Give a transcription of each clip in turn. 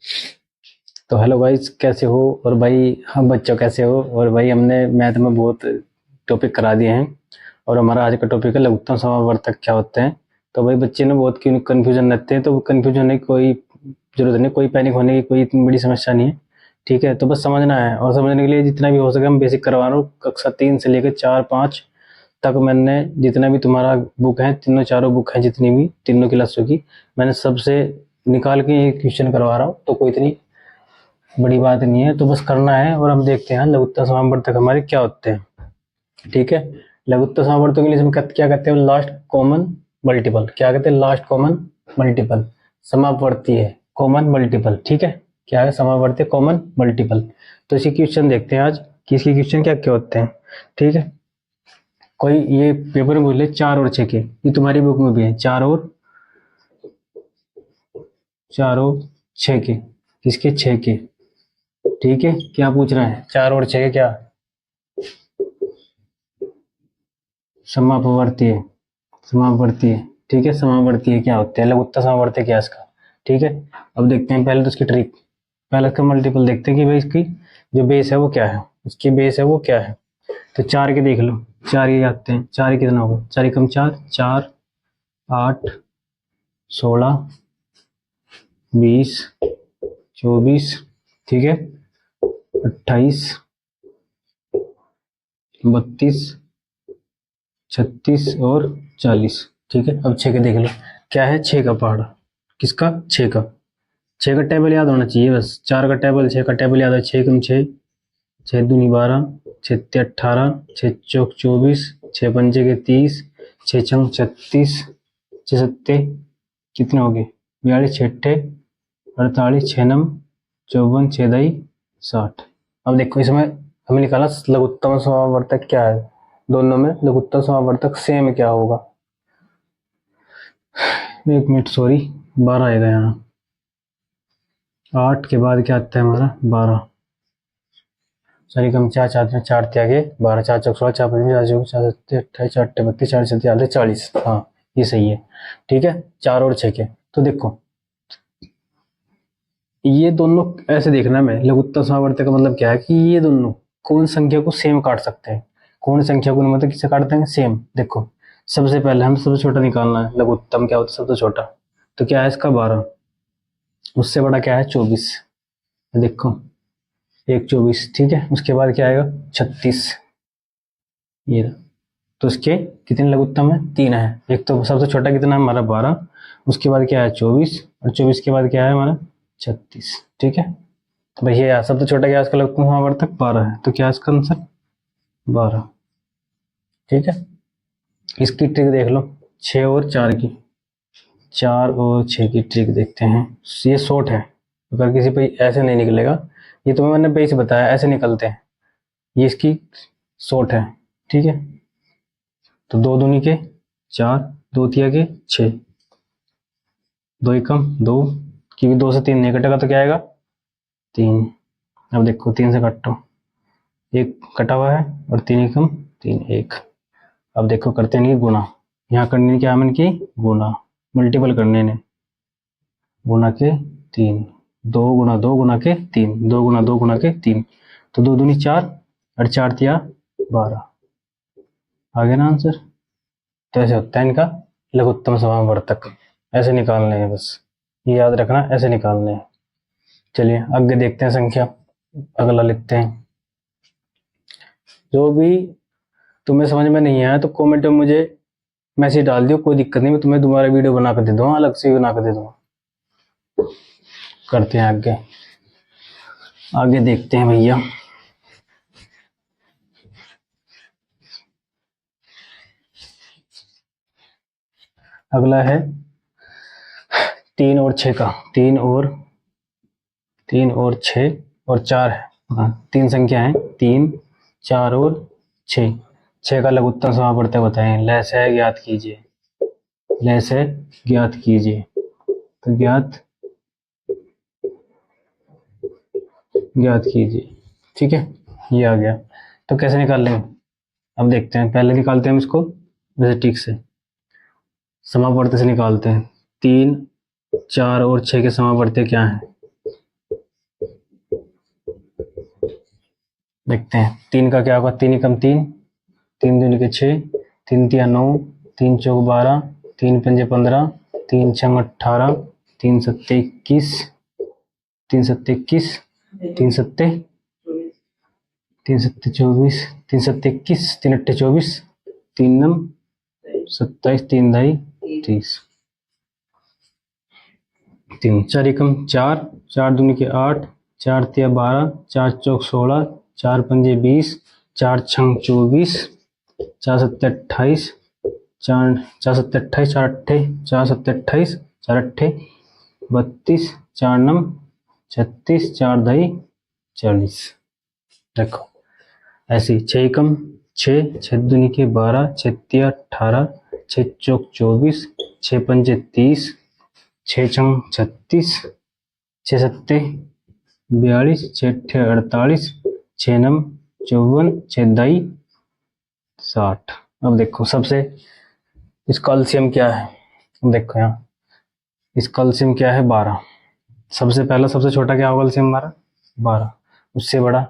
तो hello guys, कैसे हो? और भाई हम बच्चों कैसे हो? और भाई हमने मैथ में बहुत टॉपिक करा दिए हैं और हमारा आज का टॉपिक है लघुत्तम समावर्तक क्या होते हैं। तो भाई बच्चे ने बहुत कन्फ्यूजन रहते हैं, तो कन्फ्यूजन होने की कोई जरूरत नहीं, कोई पैनिक होने की कोई इतनी बड़ी समस्या नहीं है। ठीक है, तो बस समझना है और समझने के लिए जितना भी हो सके हम बेसिक करवा रहा हूँ। कक्षा 3 से लेकर 4-5 तक मैंने जितना भी तुम्हारा बुक है, तीनों चारों बुक हैं जितनी भी तीनों क्लासों की, मैंने सबसे निकाल के क्वेश्चन करवा रहा हूँ। तो कोई इतनी बड़ी बात नहीं है, तो बस करना है। और हम देखते हैं लघुत्तम समावर्तक हमारे क्या होते हैं। ठीक है, लघुत्तम समावर्तक के लिए हम क्या कहते हैं? Last common multiple. क्या कहते हैं? Last common multiple. समावर्ती है कॉमन मल्टीपल। ठीक है, क्या है? समावर्ती कॉमन मल्टीपल। तो इसी क्वेश्चन देखते हैं आज कि इसके क्वेश्चन क्या क्या होते हैं। ठीक है, कोई ये पेपर में बोले 4 और 6 के, ये तुम्हारी बुक में भी है 4 और 6 के, किसके? 6 के। ठीक है, क्या पूछ रहा है? 4 और 6 के क्या? समापवर्तीय। समापवर्तीय। ठीक है, समापवर्तीय क्या होते हैं? लघुत्तम समापवर्तीय क्या है इसका? ठीक है, अब देखते हैं पहले तो इसकी ट्रिक। पहले इसका मल्टीपल देखते हैं कि भाई इसकी जो बेस है वो क्या है, इसकी बेस है वो क्या है। तो 4 के देख लो, 4 ये आते हैं। 4 कितना होगा? 4 कम 4, 4 8 16 20 24। ठीक है, 28 32 36 और 40। ठीक है, अब 6 के देख लो, क्या है? 6 का पहाड़ा। किसका? 6 का। 6 का टेबल याद होना चाहिए बस। 4 का टेबल, 6 का टेबल याद है। 6 कम 6, 6 दूनी 12, 6 तिया 18, 6 चौक 24, 6 पंजे के 30, 6 छंग 36, 6 सत्ते कितने हो गए? 42, 6 अट्ठे 48, 6 नम 54, 6 दही 60। अब देखो इसमें हमें निकाला लघुत्तम समावर्तक क्या है। दोनों में लघुत्तम समावर्तक सेम क्या होगा? एक मिनट, सॉरी, 12 आएगा यहाँ। 8 के बाद क्या आता है हमारा? 12। सॉरी, कम 4 4 4 त्यागे 12, 4 चौक 16, 4 पंजे 4 चौक 4 सत्ते 28, 4 अट्ठे 32, 4 सत्ते 40। हाँ, ये सही है। ठीक है, 4 और 6 के। तो देखो ये दोनों ऐसे देखना है। मैं लघुत्तम समावर्तक का मतलब क्या है कि ये दोनों कौन संख्या को सेम काट सकते हैं। कौन संख्या को मतलब किससे काटते हैं? सेम। देखो सबसे पहले हम सबसे छोटा निकालना है। लघुत्तम क्या होता है? सबसे छोटा। तो क्या है इसका? 12। उससे बड़ा क्या है? 24। देखो 1 24। ठीक है, उसके बाद क्या आएगा? 36। ये रहा। तो इसके कितने लघुत्तम है? 3 है। एक तो सबसे छोटा कितना है हमारा? 12। उसके बाद क्या है? 24। और 24 के बाद क्या है हमारा? 36। ठीक है, तो भैया सबसे छोटा क्या है इसका लघुत्तम समावर्तक? 12 है। तो क्या है इसका आंसर? 12। ठीक है, इसकी ट्रिक देख लो 6 और 4 की। 4 और 6 की ट्रिक देखते हैं। ये शॉर्ट है, अगर किसी पे ऐसे नहीं निकलेगा। ये तुम्हें मैंने बेस बताया, ऐसे निकलते हैं। ये इसकी शॉर्ट है। ठीक है, तो 2 दूनी के 4, 2 तिया के 6, 2 एकम 2, क्योंकि 2 से 3 नहीं कटेगा तो क्या आएगा? 3। अब देखो 3 से काटो, 1 कटा हुआ है और 3 एकम 3 1। अब देखो करते नहीं गुना, यहाँ करने क्या मन की? गुना। मल्टीपल करने ने, गुना के 3, 2 गुना 2 गुना के 3, 2 गुना 2 गुना के 3। तो 2 दूनी 4 और 4 तिया 12। आ गया ना आंसर? तो ऐसे होता है इनका लघुत्तम समावर्तक। ऐसे निकालने हैं बस, ये याद रखना, ऐसे निकालने हैं। चलिए आगे देखते हैं संख्या, अगला लिखते हैं। जो भी तुम्हें समझ में नहीं आया तो कमेंट में मुझे मैसेज डाल दियो, कोई दिक्कत नहीं, मैं तुम्हें दोबारा वीडियो बना कर दे दूंगा, अलग से बना कर दे दूंगा। करते हैं आगे, आगे देखते हैं भैया। अगला है 3 और 6 का। 3 और 6 और 4 है। हाँ, 3 संख्या है, 3 4 और 6। 6 का लघुत्तम समावर्तक बताएं। लय से ज्ञात कीजिए, लय से ज्ञात कीजिए। तो ज्ञात कीजिए। ठीक है, ये आ गया। तो कैसे निकाल लेंगे? अब देखते हैं, पहले निकालते हैं हम इसको वैसे ठीक से, समावर्त से निकालते हैं। 3 4 और 6 के समावर्त क्या है? देखते हैं 3 का क्या होगा, 3 एकम 3, 3 दूनी के 6, 3 तिया 9, 3 चौक 12, 3 पंजे 15, 3 छंग 18, 3 सत्ते 21, 3 सत्ते 21, 3 सत्ते 24, 3 सत्ते 21, 3 अट्ठे 24, 3 नम 27, 3 ढाई 30, 3 4 एकम 4, 4 दूनी के 8, 4 तिया 12, 4 चौक 16, 4 पंजे 20, 4 छंग 24, 4 सत्ते 28, 4 सत्ते 28, 4 अट्ठे 4 सत्ते 28, 4 अट्ठे 32, 4 नम 36, 4 ढाई 40। देखो ऐसे 6 एकम 6, 6 दूनी के 12, 6 तिया 18, 6 चौक 24, 6 पंजे 30, 6 छंग 36, 6 सत्ते 42, 6 अट्ठे 48, 6 नम 54, 6 ढाई 60। अब देखो सबसे इसका एलसीएम क्या है, देखो यहाँ इसका एलसीएम क्या है 12। सबसे पहला सबसे छोटा क्या होगा एलसीएम हमारा 12, उससे बड़ा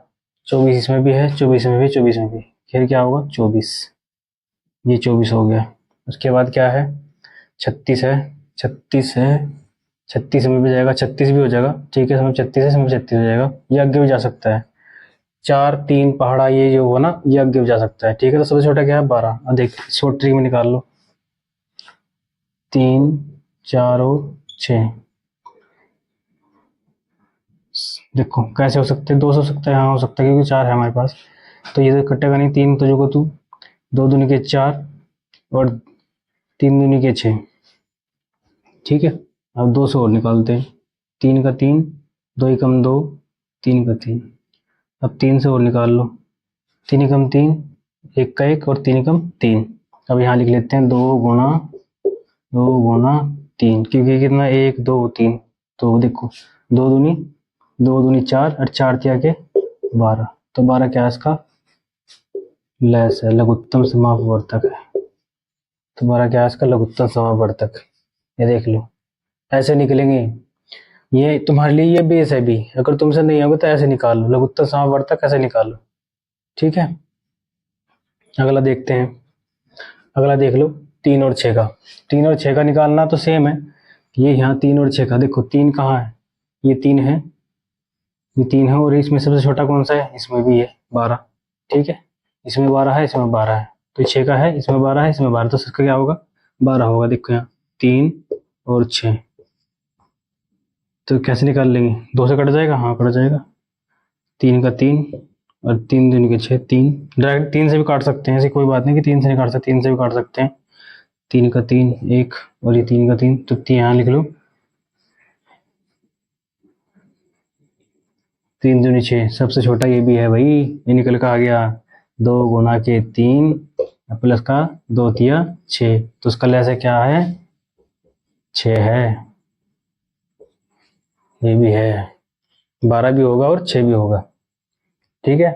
24 इसमें भी है, 24 में भी, 24 में भी, फिर क्या होगा 24, ये 24 हो गया। उसके बाद क्या है 36 है, 36 है, 36 में भी जाएगा, 36 भी हो जाएगा, ठीक है, इसमें 36 है, इसमें 36 हो जाएगा, ये आगे भी जा सकता है, 4 3 पहाड़ा ये जो होगा ना ये आगे भी जा सकता है, ठीक है। तो सबसे छोटा क्या है 12। अब देख शॉर्ट ट्रिक में निकाल लो, 3 4 और 6, देखो कैसे हो सकते हैं, 2 हो सकता है, हाँ हो सकता है क्योंकि 4 है हमारे पास, तो ये तो कटेगा नहीं, 3 तो जो को तू 2 दूनी के 4 और 3 दूनी के 6, ठीक है। अब 2 से और निकालते हैं, 3 का 3, 2 एकम 2, 3 का 3, अब 3 से और निकाल लो, 3 एकम 3, 1 का 1 और 3 एकम 3। अब यहाँ लिख लेते हैं 2 गुना 3, क्योंकि कितना 1 2 3, तो देखो 2 दूनी 4 और 4 तिया के 12, तो 12 क्या है इसका लेस है, लघुत्तम समापवर्तक है, तुम्हारा क्या है इसका लघुत्तम समापवर्तक, ये देख लो ऐसे निकलेंगे, ये तुम्हारे लिए ये बेस है भी, अगर तुमसे नहीं होगा तो ऐसे निकाल लो, लघुत्तम समापवर्तक ऐसे निकाल लो, ठीक है। अगला देखते हैं, अगला देख लो 3 और 6 का, 3 और 6 का निकालना तो सेम है, ये यहाँ 3 और 6 का, देखो 3 कहाँ है, ये 3 है, ये 3 है, और इसमें सबसे छोटा कौन सा है, इसमें भी है 12, ठीक है, इसमें 12 है, इसमें 12 है, तो 6 का है, इसमें 12 है, इसमें 12, तो इसका क्या होगा 12 होगा, देखो यहाँ 3 और 6, तो कैसे निकाल लेंगे, 2 से कट जाएगा, हाँ कट जाएगा, 3 का 3 और 3 दूनी के 6, 3 डायरेक्ट 3 से भी काट सकते हैं, ऐसी कोई बात नहीं कि 3 से नहीं काट सकते, 3 से भी काट सकते हैं, 3 का 3 1 और ये 3 का 3, तो यहाँ लिख लो 3 दूनी 6, सबसे छोटा ये भी है भाई, ये निकल का आ गया 2 गुना के 3 प्लस का 2 तिया 6, तो उसका लैसे क्या है 6 है, ये भी है, 12 भी होगा और 6 भी होगा, ठीक है।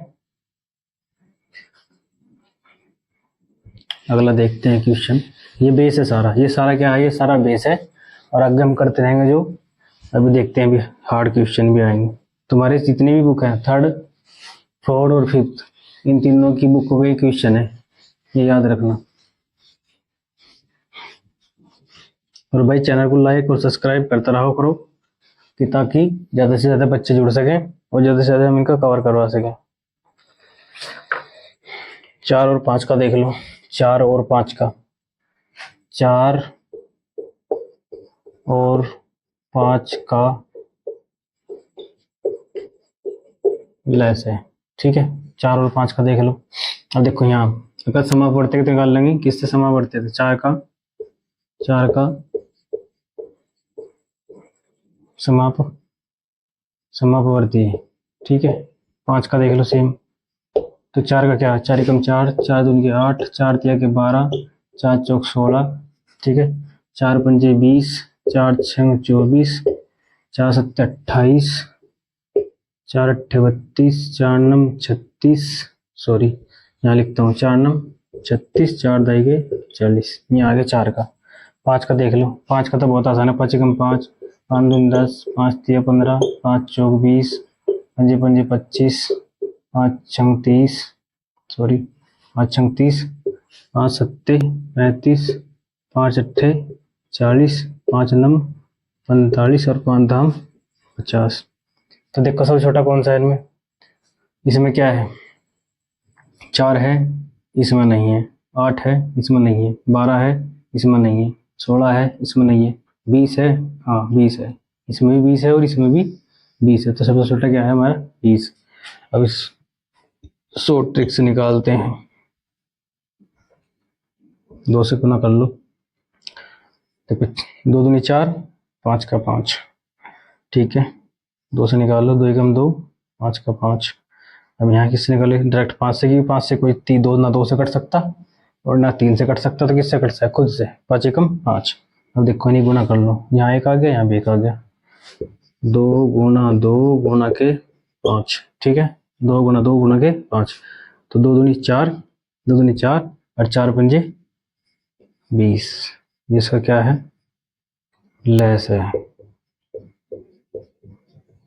अगला देखते हैं क्वेश्चन, ये बेस है सारा, ये सारा क्या है, ये सारा बेस है, और आगे हम करते रहेंगे जो, अभी देखते हैं, अभी हार्ड क्वेश्चन भी आएंगे। तुम्हारे जितने भी बुक हैं 3rd 4th और 5th, इन तीनों की बुक में क्वेश्चन है, ये याद रखना। और भाई चैनल को लाइक और सब्सक्राइब करते रहो करो, कि ताकि ज़्यादा से ज़्यादा बच्चे जुड़ सकें और ज़्यादा से ज़्यादा हम इनका कवर करवा सकें। 4 और 5 का देख लो, 4 और 5 का, 4 और 5 का लेस है, ठीक है, 4 और 5 का देख लो। अब देखो यहाँ अगर समापवर्ती तो निकाल लेंगे, किससे समापवर्ती थे, 4 का समापवर्ती है, ठीक है। 5 का देख लो सेम, तो 4 का क्या, 4 एकम 4, 4 दूनी के 8, 4 तिया के 12, 4 चौक 16, ठीक है, 4 पंजे 20, 4 छंग 24, 4 सत्ते 28, 4 अट्ठे 32, 4 नम 36, सॉरी यहाँ लिखता हूँ 4 नम 36, 4 दाई के 40, ये आगे 4 का। 5 का देख लो, 5 का तो बहुत आसान है, 5 एकम 5, 5 दूनी 10, 5 तिया 15, 5 चौक 20, पंजे पंजे 25, पाँच छंग 30, सॉरी 5 छंग 30, 5 सत्ते 35, 5 अट्ठे 40, 5 नम 45 और 5 धाम 50। तो देखो सबसे छोटा कौन सा है इनमें? इसमें क्या है? 4 है, इसमें नहीं है। 8 है, इसमें नहीं है। 12 है, इसमें नहीं है। 16 है, इसमें नहीं है। 20 है, हाँ 20 है। इसमें भी 20 है और इसमें भी 20 है। तो सबसे छोटा क्या है हमारा? 20। अब इस शॉर्ट ट्रिक से निकालते हैं। 2 से गुना कर लो। देखो 2 दूनी 4, 5 का 5, ठीक है। 2 से निकाल लो, 2 एकम 2, 5 का 5। अब यहाँ किससे निकाले? डायरेक्ट 5 से की। 5 से कोई 2 ना 2 से कट सकता और ना 3 से कट सकता, तो किससे कट सकता है? खुद से। 5 एकम 5। अब देखो इन्हीं गुना कर लो, यहाँ एक आ गया, यहाँ भी एक आ गया। 2 गुना 2 गुना के 5, ठीक है। 2 गुना 2 गुना के 5, तो 2 दूनी 4, 2 दूनी 4 और 4 पंजे 20। इसका क्या है? लेस है,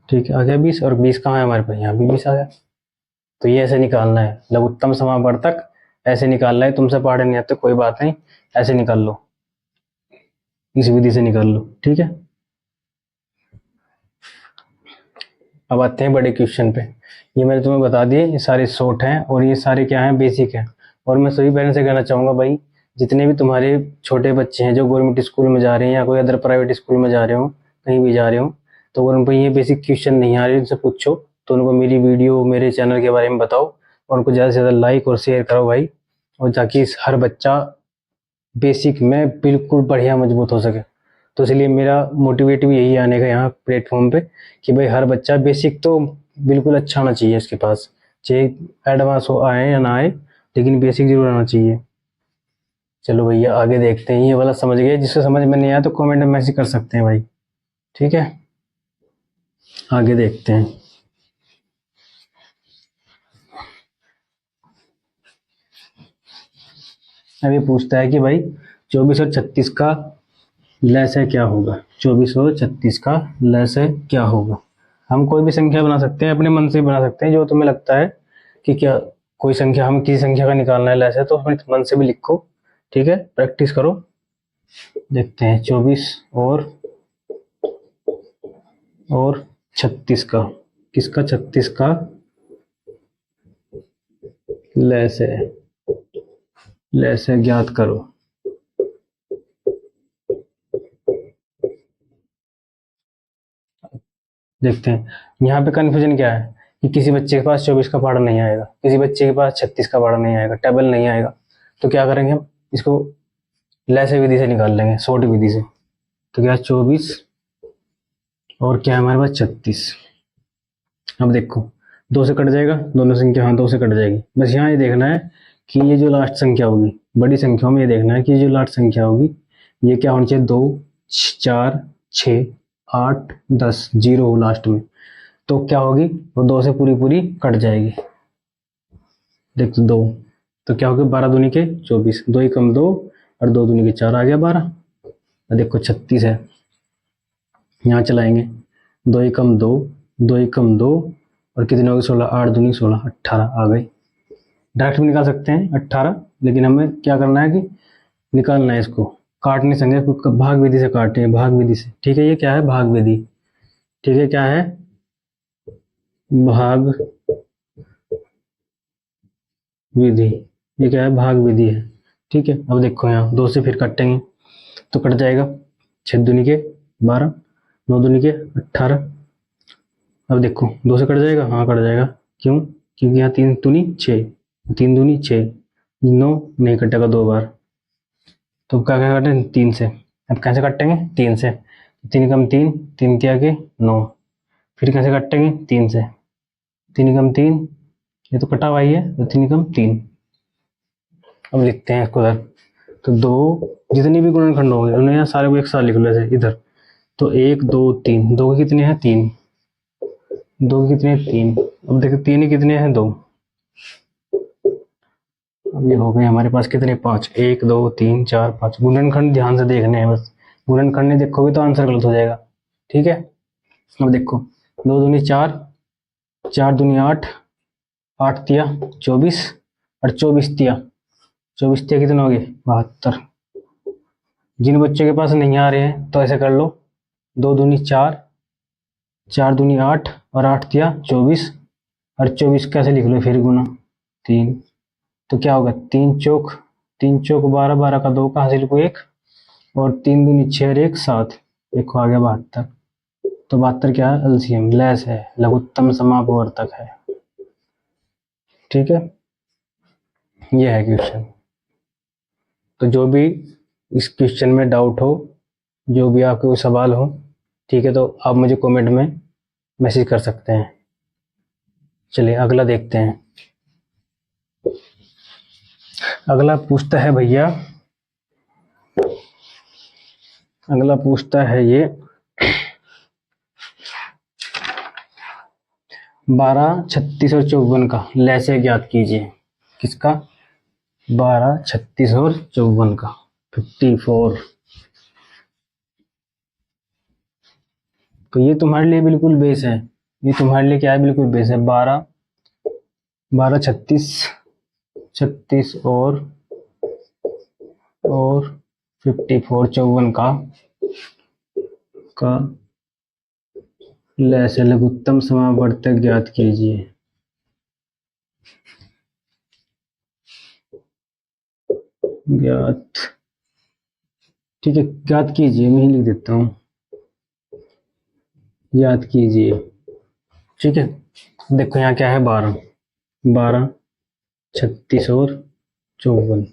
ठीक है। आ गया 20, और 20 कहाँ है हमारे पास? यहाँ भी 20 आ गया। तो ये ऐसे निकालना है, लघुत्तम समावर्तक ऐसे निकालना है। तुमसे पढ़ने नहीं आते कोई बात नहीं, ऐसे निकाल लो, इस विधि से निकाल लो, ठीक है। अब आते हैं बड़े क्वेश्चन पे। ये मैंने तुम्हें बता दिए, ये सारे शॉर्ट हैं और ये सारे क्या हैं? बेसिक हैं। और मैं सभी पेरेंट्स से कहना चाहूँगा भाई, जितने भी तुम्हारे छोटे बच्चे हैं जो गवर्नमेंट स्कूल में जा रहे हैं या कोई अदर प्राइवेट स्कूल में जा रहे हो, कहीं भी जा रहे हो, तो अगर उनको ये बेसिक क्वेश्चन नहीं आ रहे उनसे पूछो, तो उनको मेरी वीडियो मेरे चैनल के बारे में बताओ और उनको ज़्यादा से ज़्यादा लाइक और शेयर करो भाई, और ताकि हर बच्चा बेसिक में बिल्कुल बढ़िया मजबूत हो सके। तो इसलिए मेरा मोटिवेट भी यही आने का यहाँ प्लेटफॉर्म पे कि भाई हर बच्चा बेसिक तो बिल्कुल अच्छा होना चाहिए इसके पास, चाहे एडवांस हो आए या ना आए, लेकिन बेसिक जरूर आना चाहिए। चलो भैया आगे देखते हैं। ये वाला समझ गए? जिसको समझ में नहीं आया तो कमेंट में मैसेज कर सकते हैं भाई, ठीक है। आगे देखते हैं। अब ये पूछता है कि भाई 24 और 36 का लसागु क्या होगा? 24 और 36 का लसागु क्या होगा? हम कोई भी संख्या बना सकते हैं, अपने मन से बना सकते हैं, जो तुम्हें लगता है कि क्या कोई संख्या, हम किसी संख्या का निकालना है लसागु, तो अपने मन से भी लिखो, ठीक है। प्रैक्टिस करो। देखते हैं 24 और 36 का, किसका? 36 का लसागु ज्ञात करो। देखते हैं यहाँ पे कन्फ्यूजन क्या है कि किसी बच्चे के पास 24 का पहाड़ा नहीं आएगा, किसी बच्चे के पास 36 का पहाड़ा नहीं आएगा, टेबल नहीं आएगा। तो क्या करेंगे हम? इसको लसागु विधि से निकाल लेंगे, शॉर्ट विधि से। तो क्या 24 और क्या है हमारे पास? 36। अब देखो 2 से कट जाएगा, दोनों संख्या, हाँ 2 से कट जाएगी। बस यहाँ ये देखना है कि ये जो लास्ट संख्या होगी, बड़ी संख्याओं में ये देखना है कि ये जो लास्ट संख्या होगी ये क्या होनी चाहिए? 2 4 6 8 10, 0 हो लास्ट में, तो क्या होगी? वो 2 से पूरी पूरी कट जाएगी। देखो 2, तो क्या होगी? 12 दूनी के 24, 2 एकम 2 और 2 दूनी के 4, आ गया 12। देखो 36 है, यहाँ चलाएंगे, 2 एकम 2, 2 एकम 2 और कितने हो गए? 16, 8 दूनी 16, 18 आ गई। डायरेक्ट भी निकाल सकते हैं 18, लेकिन हमें क्या करना है कि निकालना है इसको, काट नहीं सकते, भाग विधि से काटे हैं, भाग विधि से, ठीक है। ये क्या है? भाग विधि, ठीक है। क्या है? भाग विधि। ये क्या है? भाग विधि है, ठीक है। अब देखो यहाँ 2 से फिर काटेंगे तो कट जाएगा, 6 दूनी के 12, 9 दूनी के 18। अब देखो 2 से कट जाएगा, हाँ कट जाएगा। क्यों? क्योंकि यहाँ 3 दूनी 6, 3 दूनी 6, 9 नहीं कटेगा 2 बार, तो क्या क्या काटें? 3 से। अब कैसे काटेंगे? 3 से, 3 कम 3, 3 के आगे 9, फिर कैसे काटेंगे? 3 से, 3 कम 3, ये तो कटा हुआ ही है, तो 3 कम 3। अब लिखते हैं इसको इधर, तो 2 जितने भी गुणनखंड होंगे उन्हें यहाँ सारे को एक साथ लिख लो ऐसे इधर। तो 1 2 3, 2 के कितने हैं? 3, 2 के कितने हैं? 3। अब देखो 3 ही कितने हैं? 2। अब ये हो गए हमारे पास कितने? 5, 1 2 3 4 5। गुणनखंड ध्यान से देखने हैं बस, गुणनखंड नहीं देखोगे तो आंसर गलत हो जाएगा, ठीक है। अब देखो 2 दूनी 4, 4 दूनी 8, 8 तिया 24 और 24 तिया कितने हो गए 72। जिन बच्चों के पास नहीं आ रहे हैं तो ऐसे कर लो, 2 दूनी 4, 4 दूनी 8 और 8 तिया 24, और 24 कैसे लिख लो फिर गुना 3, तो क्या होगा 3 चौक 12, 12 का 2 कहाँ से लिखो 1, और 3 दूनी 6 और 1 7, एक आ गया 72। तो 72 क्या है एलसीएम, लेस है, लघुत्तम समापवर्तक है। ठीक है, ये है क्वेश्चन। तो जो भी इस क्वेश्चन में डाउट हो, जो भी आपके कोई सवाल हो, ठीक है, तो आप मुझे कमेंट में मैसेज कर सकते हैं। चलिए अगला देखते हैं। अगला पूछता है भैया, अगला पूछता है ये 12, 36 और 54 का लैसे ज्ञात कीजिए। किसका? 12, 36 और 54 का 54। तो ये तुम्हारे लिए बिल्कुल बेस है, ये तुम्हारे लिए क्या है, बिल्कुल बेस है। 12, 36, 36 और 54 54 का लैसे लघुत्तम समावर्तक ज्ञात कीजिए। ज्ञात, ठीक है, ज्ञात कीजिए, मैं ही लिख देता हूँ, ज्ञात कीजिए। ठीक है, देखो यहाँ क्या है 12, 12, 36 और 54।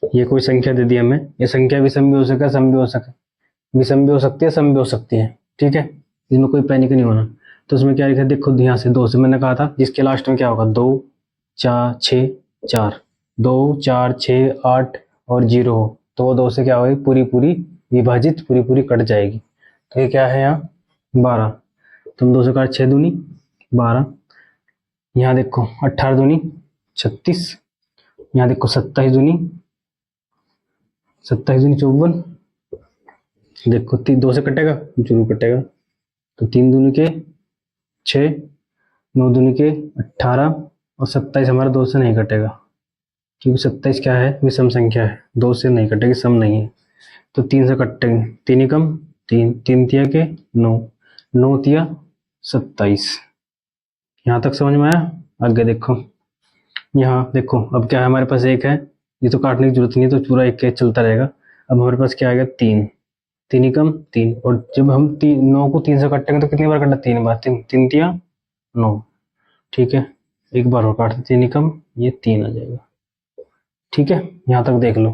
ये कोई संख्या दे दी हमें, ये संख्या विषम भी हो सकता है, सम भी हो सकता है, विषम भी हो सकती है, सम भी हो सकती है। ठीक है, इसमें कोई पैनिक नहीं होना। तो उसमें क्या लिखा है देखो, यहाँ से 2 से मैंने कहा था, जिसके लास्ट में क्या होगा 2, 4, 6, 4, 2, 4, 6, 8 और 0 हो, तो वो 2 से क्या होगी, पूरी पूरी विभाजित, पूरी पूरी कट जाएगी। तो ये क्या है यहाँ 12, तुम 2 से काट 6 दूनी 12, यहाँ देखो 18 दूनी 36, यहाँ देखो 27 दूनी 54, देखो 2 से कटेगा, जरूर कटेगा, तो 3 दूनी के 6, 9 दूनी के 18 और 27 हमारा 2 से नहीं कटेगा, क्योंकि 27 क्या है, विषम संख्या है, 2 से नहीं कटेगी, सम नहीं है। तो 3 से कटेंगे, 3 ही कम 3, 3 तिया के 9, 9 तिया 27। यहाँ तक समझ में आया? आगे देखो, यहाँ देखो अब क्या है, हमारे पास 1 है, ये तो काटने की जरूरत नहीं है, तो पूरा 1 के चलता रहेगा। अब हमारे पास क्या आ गया 3, 3 ही कम 3, और जब हम 9 को 3 से काटेंगे तो कितनी बार काटना, 3 बार, 3 तिया 9। ठीक है, एक बार और काटते, 3 ही कम, ये 3 आ जाएगा। ठीक है, यहाँ तक देख लो।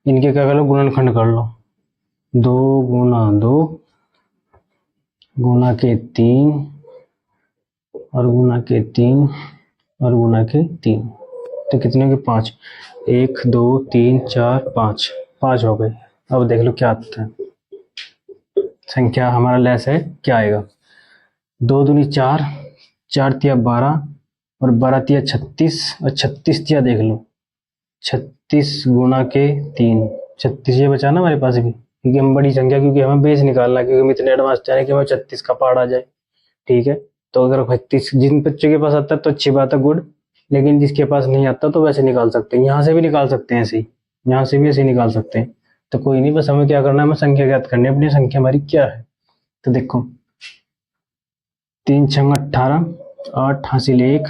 इनके क्या कर लो, गुणनखंड कर लो, 2 गुना 2 गुना के 3 और गुना के 3 और गुना के 3, तो कितने के 5, 1 2 3 4 5, 5 हो गए। अब देख लो क्या आता है, संख्या हमारा लेस है, क्या आएगा 2 दूनी 4, 4 तिया 12 और 12 तिया 36 और 36 तिया देख लो 36 गुना के 3, 36 ये बचा ना हमारे पास भी, क्योंकि हम बड़ी संख्या, क्योंकि हमें बेस निकालना, क्योंकि हम इतने एडवांस चाह रहे हैं कि हमें 36 का पार्ट आ जाए। ठीक है, तो अगर 36 जिन बच्चों के पास आता है तो अच्छी बात है, गुड, लेकिन जिसके पास नहीं आता तो वैसे निकाल सकते हैं, यहाँ से भी निकाल सकते हैं, ऐसे ही यहाँ से भी ऐसे निकाल सकते हैं। तो कोई नहीं, बस हमें क्या करना है, हमें संख्या ज्ञात करनी है, अपनी संख्या हमारी क्या है। तो देखो 3 छंग 18, 8 हासिल 1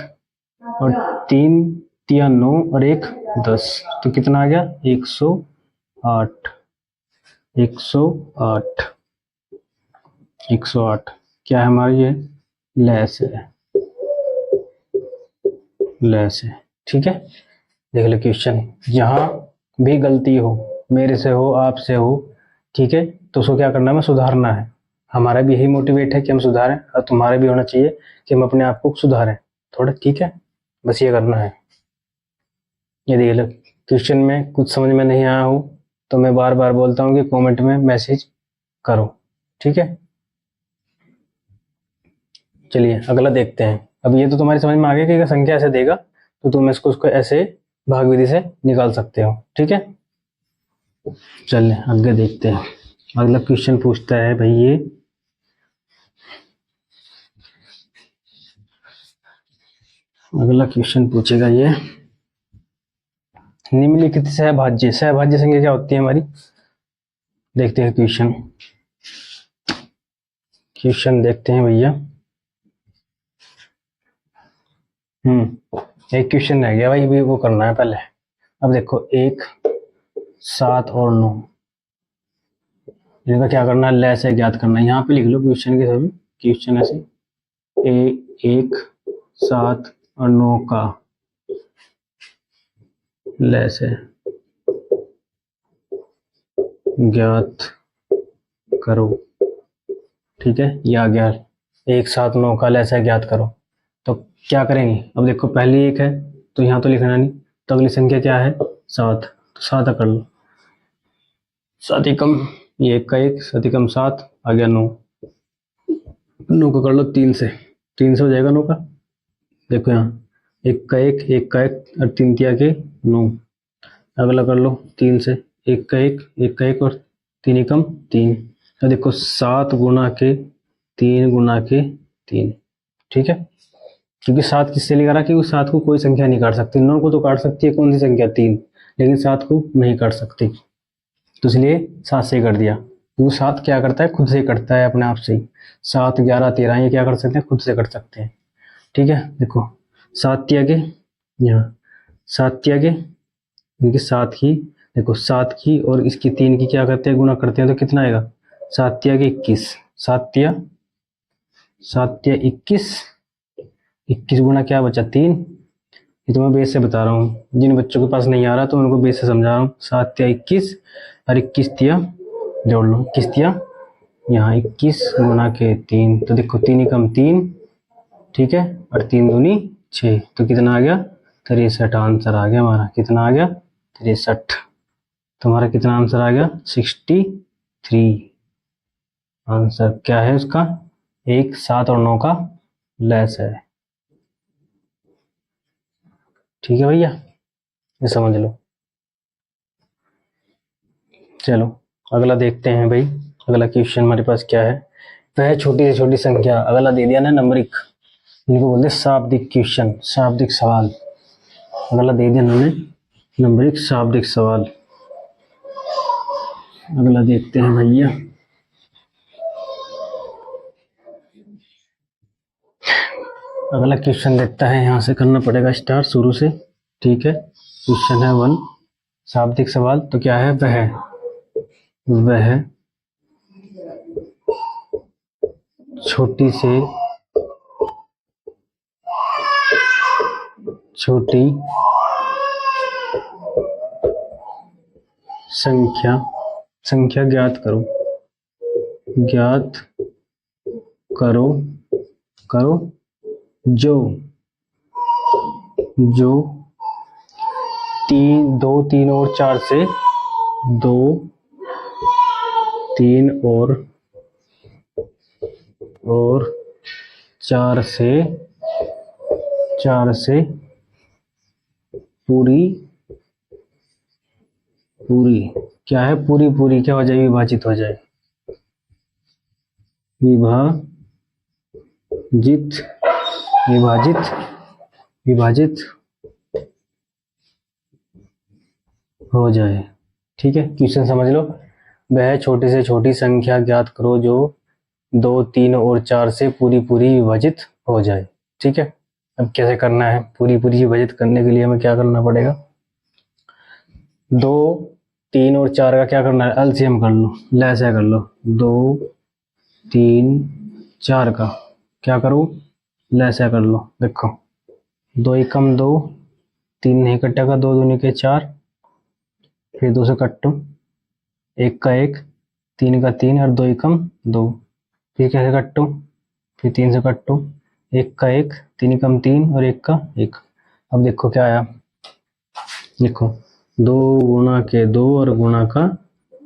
और 3 तिया 9 और 1 10, तो कितना आ गया 108, 108, 108 क्या है हमारी, ये लेस है, लेस है। ठीक है, देख लो क्वेश्चन, जहां भी गलती हो, मेरे से हो, आपसे हो, ठीक है, तो उसको क्या करना है, हमें सुधारना है। हमारा भी यही मोटिवेट है कि हम सुधारें, और तुम्हारा भी होना चाहिए कि हम अपने आप को सुधारें थोड़ा। ठीक है, बस ये करना है। ये देख लो, क्वेश्चन में कुछ समझ में नहीं आया हो तो मैं बार बार बोलता हूँ कि कमेंट में मैसेज करो। ठीक है, चलिए अगला देखते हैं। अब ये तो तुम्हारी समझ में आ गया कि अगर संख्या ऐसे देगा तो तुम इसको ऐसे भाग विधि से निकाल सकते हो। ठीक है, चलिए आगे देखते हैं। अगला क्वेश्चन पूछता है भाई ये, अगला क्वेश्चन पूछेगा ये, निम्नलिखित सहभाज्य सहभाज्य संख्या क्या होती है हमारी, देखते हैं क्वेश्चन। क्वेश्चन देखते हैं भैया। एक क्वेश्चन रह गया भाई, भी वो करना है पहले। अब देखो 1, 7 और 9, इनका क्या करना है, लय से ज्ञात करना है। यहाँ पे लिख लो क्वेश्चन के सभी क्वेश्चन ऐसे, 1, 7 और 9 का लय से ज्ञात करो। ठीक है, ये आ गया 1, 7, 9 का लय से ज्ञात करो। तो क्या करेंगे, अब देखो पहली 1 है तो यहाँ तो लिखना नहीं, तो अगली संख्या क्या है 7, तो 7 कर लो, 7 एकम, ये 1 का 1, 7 एकम 7 आ गया 9, 9 का कर लो 3 से, 3 से हो जाएगा 9 का। देखो यहाँ 1 का 1, 1 का 1 और 3 तिया के 9। अगला कर लो 3 से, 1 का 1, 1 का 1 और 3 एकम 3। तो देखो 7 गुना के 3 गुना के 3। ठीक है, क्योंकि 7 किससे लिखा रहा, क्योंकि 7 को कोई संख्या नहीं काट सकती, 9 को तो काट सकती है कौन सी संख्या 3, लेकिन 7 को नहीं काट सकती, तो इसलिए 7 से कर दिया। क्योंकि 7 क्या करता है, खुद से कटता है अपने आप से ही। 7, 11, 13 ये क्या कर सकते हैं, खुद से कट सकते हैं। ठीक है, देखो 7 तिया के, यहाँ 7 तिया के, इनकी 7 की, देखो 7 की और इसकी 3 की क्या करते हैं, गुणा करते हैं, तो कितना आएगा 7 तिया के 21, 7 तिया 21, 21 गुना क्या बचा 3। ये तो मैं बेस से बता रहा हूँ, जिन बच्चों के पास नहीं आ रहा तो उनको बेस से समझा रहा हूँ। 7 तिया 21 और 21 तिया जोड़ लो, 21 तिया यहाँ 21 गुना के 3, तो देखो 3 एकम 3, ठीक है, और 3 दूनी 6, तो कितना आ गया 63 आंसर आ गया हमारा। कितना आ गया 63, तो हमारा कितना आंसर आ गया 63 आंसर क्या है उसका, 1, 7 और 9 का लेस है। ठीक है भैया, ये समझ लो। चलो अगला देखते हैं भाई, अगला क्वेश्चन हमारे पास क्या है, वह छोटी से छोटी संख्या, अगला दे दिया ना नंबरिक, इनको बोलते हैं शाब्दिक क्वेश्चन, शाब्दिक सवाल। अगला दे दिया उन्होंने नंबरिक शाब्दिक सवाल। अगला देखते हैं भैया, अगला क्वेश्चन देखता है, यहाँ से करना पड़ेगा स्टार्ट शुरू से। ठीक है, क्वेश्चन है 1 शाब्दिक सवाल, तो क्या है, वह छोटी से छोटी संख्या ज्ञात करो जो 2, 3 और 4 से 2, 3 और 4 से पूरी क्या है, पूरी क्या हो जाए, विभाजित हो जाए, विभाजित हो जाए। ठीक है, क्वेश्चन समझ लो, वह छोटी से छोटी संख्या ज्ञात करो जो 2, 3 और 4 से पूरी विभाजित हो जाए। ठीक है, अब कैसे करना है, पूरी विभाजित करने के लिए हमें क्या करना पड़ेगा, 2, 3 और 4 का क्या करना है, एलसीएम कर लो, लैसा कर लो, 2, 3, 4 का क्या करो, लैसा कर लो। देखो 2 एकम 2, 3 नहीं कटेगा, 2 दूनी के 4, फिर 2 से कट्टो, 1 का 1, 3 का 3 और 2 एकम 2, फिर कैसे कट्टो, फिर 3 से कट्टो, 1 का 1, 3 एकम 3 और 1 का 1। अब देखो क्या आया, देखो 2 गुणा के 2 और गुणा का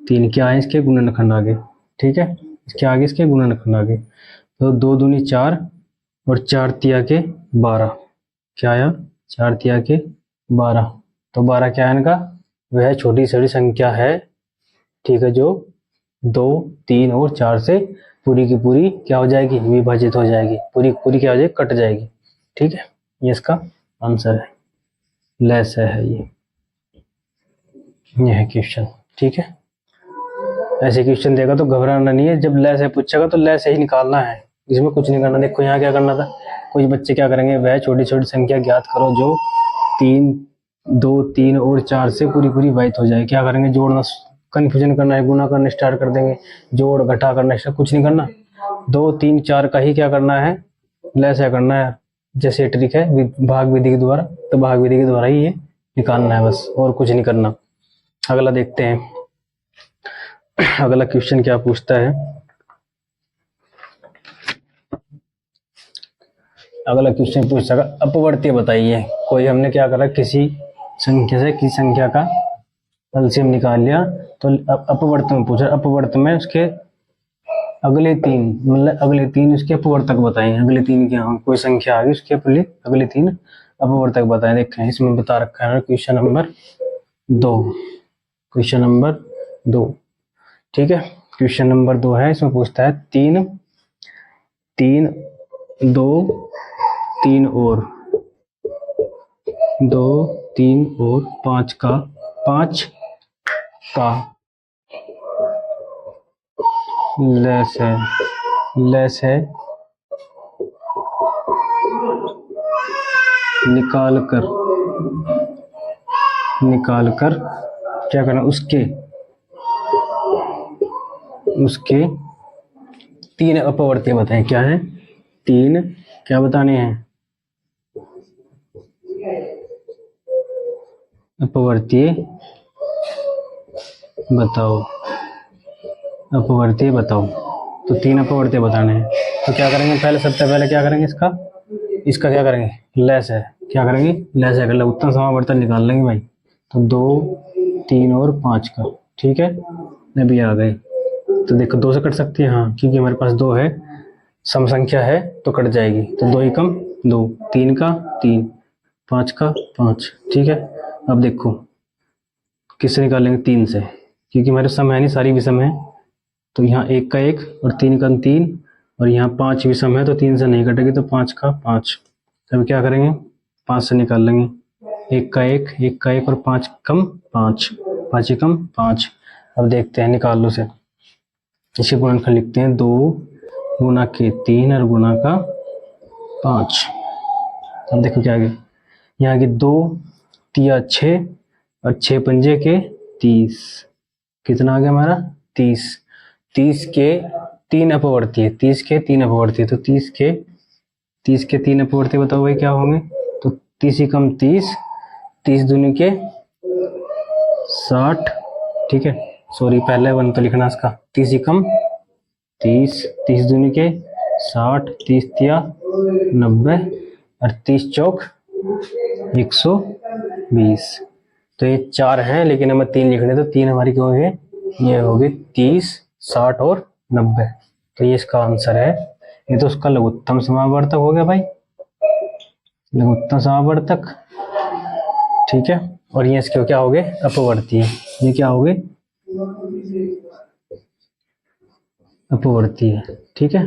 3 क्या है, इसके गुणनखंड आगे। ठीक है, इसके आगे इसके गुणनखंड आगे, तो 2 दूनी 4 और 4 तिया के 12, क्या आया 4 तिया के 12, तो 12 क्या है इनका, वह छोटी छोटी संख्या है। ठीक है, जो 2, 3 और 4 से पूरी की पूरी क्या हो जाएगी, विभाजित हो जाएगी, पूरी क्या हो जाएगी, कट जाएगी। ठीक है, ये इसका आंसर है लेस है ये है क्वेश्चन। ठीक है, ऐसे क्वेश्चन देगा तो घबराना नहीं है, जब लेस है पूछेगा तो लेस ही निकालना है, इसमें कुछ नहीं करना। देखो यहाँ क्या करना था, कुछ बच्चे क्या करेंगे, वह छोटी छोटी संख्या ज्ञात करो जो 3, 2, 3 और 4 से पूरी पूरी वाहित हो जाए। क्या करेंगे, जोड़ना, कंफ्यूजन करना है, गुना करना स्टार्ट कर देंगे, जोड़ घटा करना स्टार्ट, कुछ नहीं करना। 2, 3, 4 का ही क्या करना है, लेस है करना है। जैसे ट्रिक है भाग विधि के द्वारा, तो भाग विधि के द्वारा ही ये निकालना है बस, और कुछ नहीं करना। अगला देखते हैं, अगला क्वेश्चन क्या पूछता है। अगला क्वेश्चन पूछता है अपवर्तीय बताइए। कोई हमने क्या करा, किसी संख्या से किसी संख्या का एलसीएम निकाल लिया, तो अपवर्त में पूछा, अपवर्त में उसके अगले 3, मतलब अगले 3 उसके अपवर्तक बताएं। अगले 3 क्या, कोई संख्या आ गई उसके अगले 3 अपवर्तक बताएं। देखें इसमें बता रखा है क्वेश्चन नंबर 2, क्वेश्चन नंबर 2। ठीक है, क्वेश्चन नंबर 2 है, इसमें पूछता है 3, 3, 2, 3 और 2, 3 और 5 का 5 का लेस है निकाल कर क्या करना, उसके 3 अपवर्तीय बताएं। क्या है, 3 क्या बताने हैं, अपवर्तीय बताओ, अपवर्तीय बताओ। तो 3 अपवर्तीय बताने हैं, तो क्या करेंगे, पहले सबसे पहले क्या करेंगे, इसका क्या करेंगे, लेस है, क्या करेंगे, लेस है कर उत्तम समावर्तन निकाल लेंगे भाई। तो 2, 3 और 5 का, ठीक है, अभी आ गए। तो देखो 2 से कट सकती है, हाँ, क्योंकि हमारे पास 2 है, सम संख्या है तो कट जाएगी। तो 2 एकम 2, 3 का 3, 5 का 5। ठीक है, अब देखो किससे निकालेंगे, 3 से, क्योंकि हमारे सम है नहीं, सारी विषम है। तो यहाँ 1 का 1 और 3 का 3, और यहाँ 5 विषम है तो 3 से नहीं कटेगी, तो 5 का 5। अब क्या करेंगे, 5 से निकाल लेंगे, 1 का 1, 1 का 1 और 5 कम 5, 5 एकम 5। अब देखते हैं, निकाल लो से, इसे गुणनखंड लिखते हैं, 2 गुना के 3 और गुना का 5। अब देखो क्या आ गया, यहाँ की 2 तिया 6 और 6 पंजे के 30, कितना आ गया हमारा 30। 30 के 3 अपवर्तीय, 30 के 3 अपवर्तीय, तो 30 के 3 अपवर्तीय बताओ भाई क्या होंगे। तो 30 एकम 30, 30 दूनी के 60। ठीक है, सॉरी पहले 1 तो लिखना इसका, 30 एकम 30, 30 दूनी के 60, 30 तिया 90 और 30 चौक 120। तो ये 4 हैं, लेकिन हमें 3 लिखने, तो 3 हमारी क्या होगी, ये होगी 30, 60 और 90। तो ये इसका आंसर है। ये तो उसका लघुत्तम समावर्तक हो गया भाई, लघुत्तम समावर्तक। ठीक है, और ये इसके क्या हो गए, अपवर्तीय। ये क्या हो गए, अपवर्तीय। ठीक है,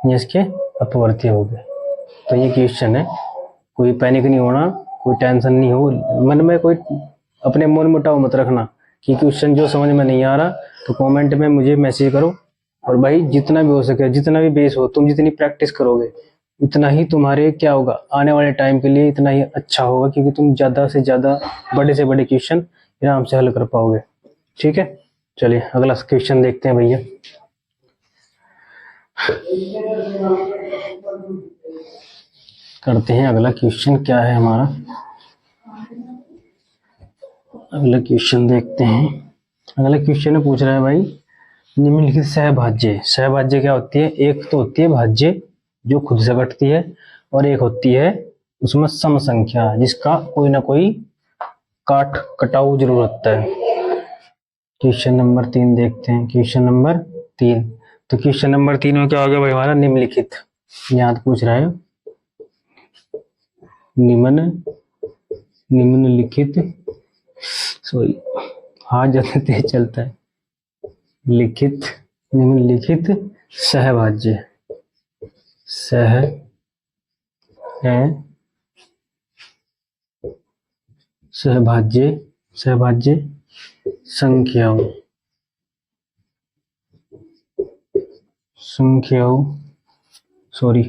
ये इसके अपवर्तीय हो गए। तो ये क्वेश्चन है, कोई पैनिक नहीं होना, कोई टेंशन नहीं हो, मन में कोई अपने मन मुटाव मत रखना कि क्वेश्चन जो समझ में नहीं आ रहा तो कमेंट में मुझे मैसेज करो। और भाई जितना भी हो सके, जितना भी बेस हो, तुम जितनी प्रैक्टिस करोगे उतना ही तुम्हारे क्या होगा, आने वाले टाइम के लिए इतना ही अच्छा होगा, क्योंकि तुम ज़्यादा से ज़्यादा बड़े से बड़े क्वेश्चन आराम से हल कर पाओगे। ठीक है, चलिए अगला क्वेश्चन देखते हैं भैया। करते हैं अगला क्वेश्चन क्या है हमारा, अगला क्वेश्चन देखते हैं। अगला क्वेश्चन पूछ रहा है भाई, निम्नलिखित सहभाज्य, सहभाज्य क्या होती है, एक तो होती है भाज्य जो खुद से घटती है, और एक होती है उसमें सम संख्या जिसका कोई ना कोई कटाव जरूर होता है। क्वेश्चन नंबर 3 देखते हैं, क्वेश्चन नंबर 3। तो क्वेश्चन नंबर 3 में क्या हो गया भाई हमारा, निम्नलिखित, यहाँ पूछ रहा है निम्नलिखित, सॉरी हाथ ज्यादा तेज चलता है, निम्नलिखित सहभाज्य, सह है सहभाज्य सहभाज्य संख्याओं संख्याओं सॉरी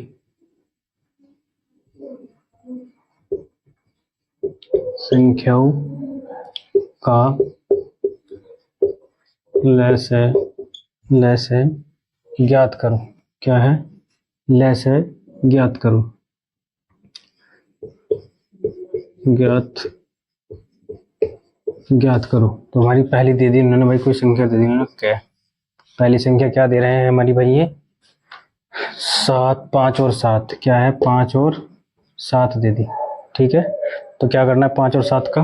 संख्याओं का लैस है ज्ञात करो। क्या है? लैस है ज्ञात करो। ज्ञात करो। तो हमारी पहली दे दी उन्होंने भाई, कोई संख्या दे दी उन्होंने। क्या पहली संख्या क्या दे रहे हैं हमारी भाई? ये 7, 5 और 7। क्या है? 5 और 7 दे दी। ठीक है, तो क्या करना है 5 और 7 का?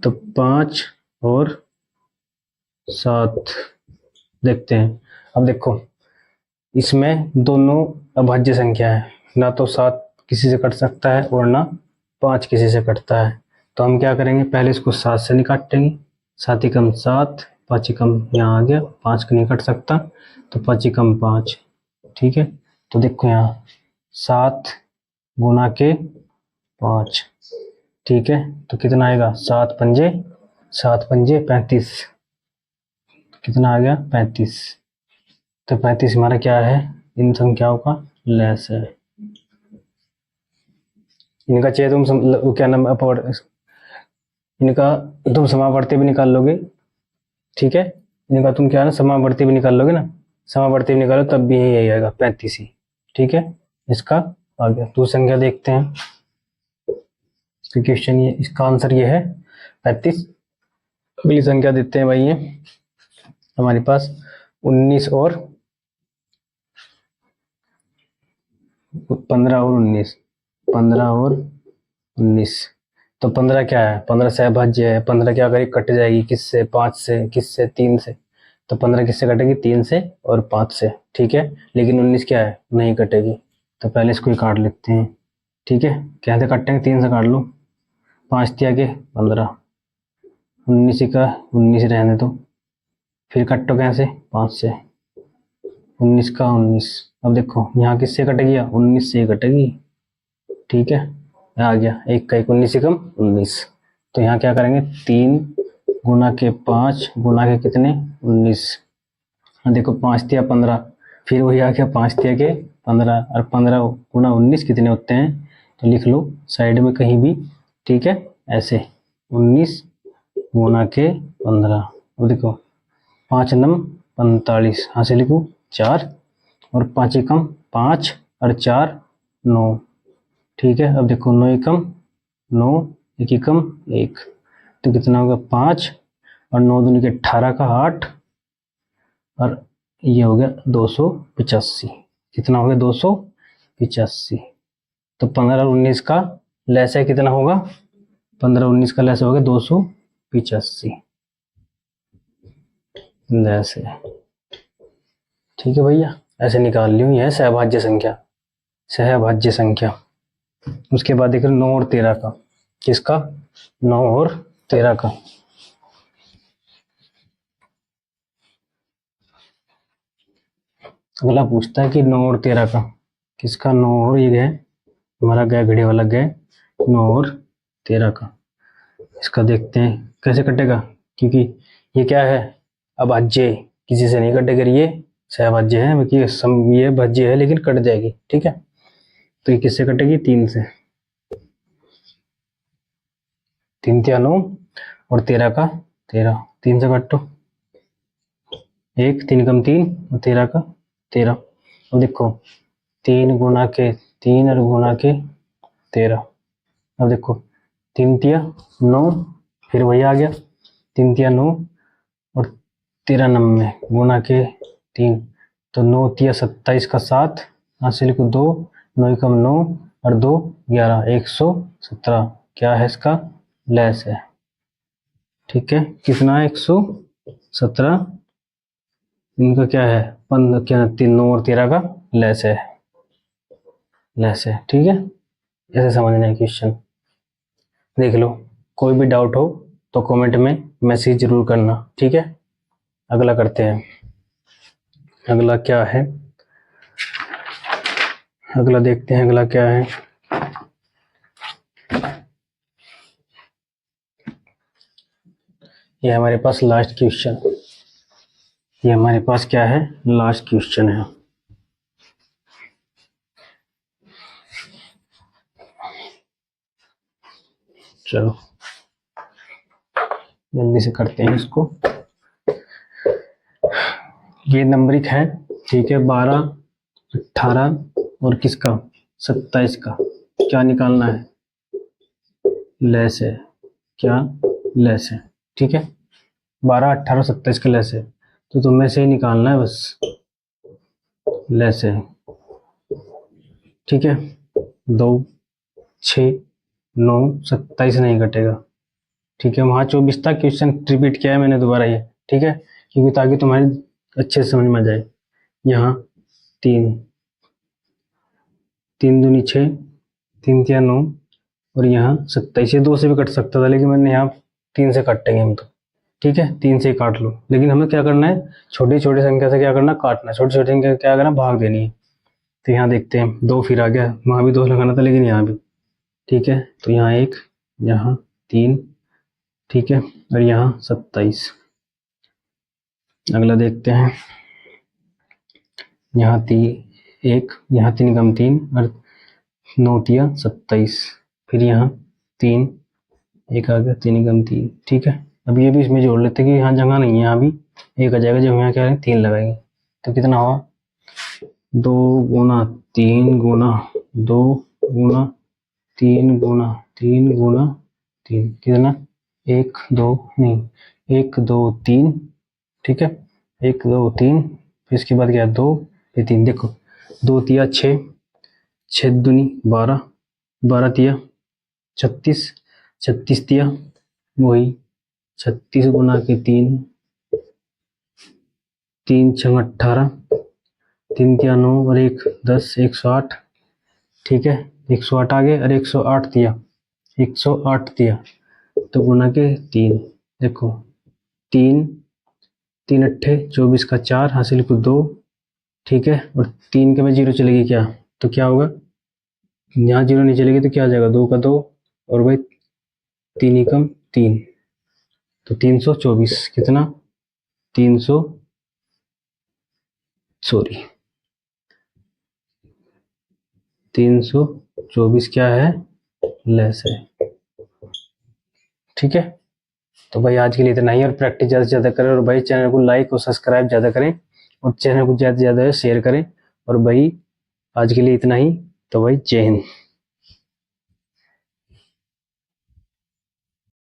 तो 5 और 7 देखते हैं। अब देखो, इसमें दोनों अभाज्य संख्या है, ना तो 7 किसी से कट सकता है और ना 5 किसी से कटता है। तो हम क्या करेंगे, पहले इसको 7 से निकाटेंगे। 7 एकम 7, 5 एकम यहाँ आ गया, 5 को नहीं कट सकता, तो 5 एकम 5। ठीक है, तो देखो यहाँ 7 गुना के 5। ठीक है, तो कितना आएगा? 7 पंजे 35। कितना आ गया? 35। तो 35 हमारा क्या है? इन संख्याओं का लैस है। इनका चाहिए तुम क्या नाम इनका तुम समावर्ती भी निकाल लोगे। ठीक है, इनका तुम क्या ना समावर्ती भी निकाल लोगे ना, समावर्ती भी निकालो तब भी यही आएगा 35 ही। ठीक है, इसका आ गया। दूसरी संख्या देखते हैं। तो क्वेश्चन ये, इसका आंसर ये है 35। अगली संख्या देते हैं भाई, ये हमारे पास 19 और 15 और 19। 15 और 19। तो 15 क्या है? 15 सहभाज्य है। 15 क्या करेगी? कट जाएगी। किससे? 5 से। किससे? 3 से। तो 15 किससे कटेगी? 3 से और 5 से। ठीक है, लेकिन 19 क्या है? नहीं कटेगी। तो पहले इसको ही काट लेते हैं। ठीक है, कैसे काटेंगे? 3 से काट लो। 5 तिया के 15, 19 का 19 रहने दो। फिर कटो कैसे? 5 से। 19 का 19। अब देखो यहाँ किससे कटेगी? 19 से कटेगी। ठीक है, आ गया 1 का 1, 19 एकम 19। तो यहाँ क्या करेंगे? 3 गुना के 5 गुना के कितने? 19। देखो 5 तिया 15, फिर वही आ गया 5 तिया के 15, और 15 गुना 19 कितने होते हैं? तो लिख लो साइड में कहीं भी। ठीक है, ऐसे 19 गुना के 15। अब देखो 5 नम 45, यहाँ से लिखूँ 4, और 5 एकम 5 और 4 9। ठीक है, अब देखो 9 एकम 9, 1 एकम 1, तो कितना होगा? 5 और 9 दूनी के 18 का 8, और ये हो गया 285। कितना हो गया? 285। तो 15 और 19 का लैसा कितना होगा? 15 और 19 का लैसा होगा 285 लैसे। ठीक है भैया, ऐसे निकाल ली। यह सहभाज्य संख्या, सहभाज्य संख्या। उसके बाद देख रहे 9 और 13 का। किसका? 9 और 13 का। अगला पूछता है कि 9 और 13 का। किसका? 9 और ये गए हमारा गया घड़ी वाला गए 9 और 13 का। इसका देखते हैं कैसे कटेगा, क्योंकि ये क्या है? अभाज्य, किसी से नहीं कटेगा। ये सहभाज्य है, ये भाज्य है लेकिन कट जाएगी। ठीक है, तो ये किससे कटेगी? 3 से। 3 तिया 9 और 13 का 13, 3 से काटो। 1 3 कम 3 और 13 का 13। अब देखो 3 गुना के 3 और गुना के 13। अब देखो 3 तिया 9, फिर वही आ गया 3 तिया 9 और 13 नब्बे गुना के 3। तो 9 तिया 27 का 7, यहाँ से लिखो 2, 9 कम 9 और 2 11, 117। क्या है? इसका लैस है। ठीक है, कितना है? 117। इनका क्या है? 15 क्या 3 9 और 13 का लैस है। लैस है। ठीक है, ऐसे समझना है क्वेश्चन। देख लो, कोई भी डाउट हो तो कमेंट में मैसेज जरूर करना। ठीक है, अगला करते हैं। अगला क्या है? अगला देखते हैं, अगला क्या है। ये हमारे पास लास्ट क्वेश्चन, ये हमारे पास क्या है, लास्ट क्वेश्चन है। चलो जल्दी से करते हैं इसको। ये नंबरिक है, ठीक है, 12, 18 और किसका 27 का क्या निकालना है, लेस है, क्या लेस है, ठीक है, 12, 18, 27 का लेस है, तो तुम्हें से ही निकालना है बस, लेस है, ठीक है। 2, 6, 9, 27 नहीं कटेगा, ठीक है। वहाँ 24 था, क्वेश्चन रिपीट किया है मैंने दोबारा ये, ठीक है, क्योंकि ताकि तुम्हारी अच्छे से समझ में आ जाए। यहाँ 3, 3 दूनी 6, 3 तिया 9 और यहाँ 27, ये 2 से भी कट सकता था, लेकिन मैंने यहाँ 3 से काटेंगे हम तो, ठीक है, 3 से ही काट लो। लेकिन हमें क्या करना है, छोटी छोटी संख्या से क्या करना, काटना, छोटी छोटी संख्या क्या करना, भाग देनी है। तो यहाँ देखते हैं 2 फिर आ गया, वहाँ भी 2 लगाना था लेकिन यहाँ भी, ठीक है। तो यहाँ 1, यहाँ 3, ठीक है, और यहाँ 27। अगला देखते हैं, यहाँ 1, यहाँ 3 कम 3 और 9 तिया 27, फिर यहाँ 3, 1 आ गया, 3 कम 3, ठीक है। अब ये भी इसमें जोड़ लेते हैं कि यहाँ जगह नहीं है, यहाँ भी 1 आ जाएगा, जब यहाँ क्या है 3 लगाएंगे तो कितना हुआ, 2 गुना 3 गुना 2 गुना 3 गुना 3 गुना 3, कितना 1 2 नहीं 1 2 3, ठीक है, 1 2 3, फिर इसके बाद क्या 2 फिर 3, देखो 2 तिया 6, 6 दूनी 12, 12 तिया 36, 36 तिया वही 36 गुना के 3, 3 6 18, 3 तिया 9 और 1 10, 108, ठीक है, 108 आ गए और 108 तिया, 108 तिया तो गुना के 3, देखो 3 3 अट्ठे 24 का 4 हासिल को 2, ठीक है, और 3 के में 0 चलेगी क्या, तो क्या होगा, यहाँ 0 नहीं चलेगी तो क्या आ जाएगा, 2 का 2 और भाई 3 ही कम 3, तो 324, कितना 300 सॉरी 324 क्या है, लेस है, ठीक है। तो भाई आज के लिए इतना ही, और प्रैक्टिस ज़्यादा से ज़्यादा करें, और भाई चैनल को लाइक और सब्सक्राइब ज़्यादा करें, और चैनल को ज़्यादा से ज़्यादा शेयर करें, और भाई आज के लिए इतना ही, तो भाई जय हिंद।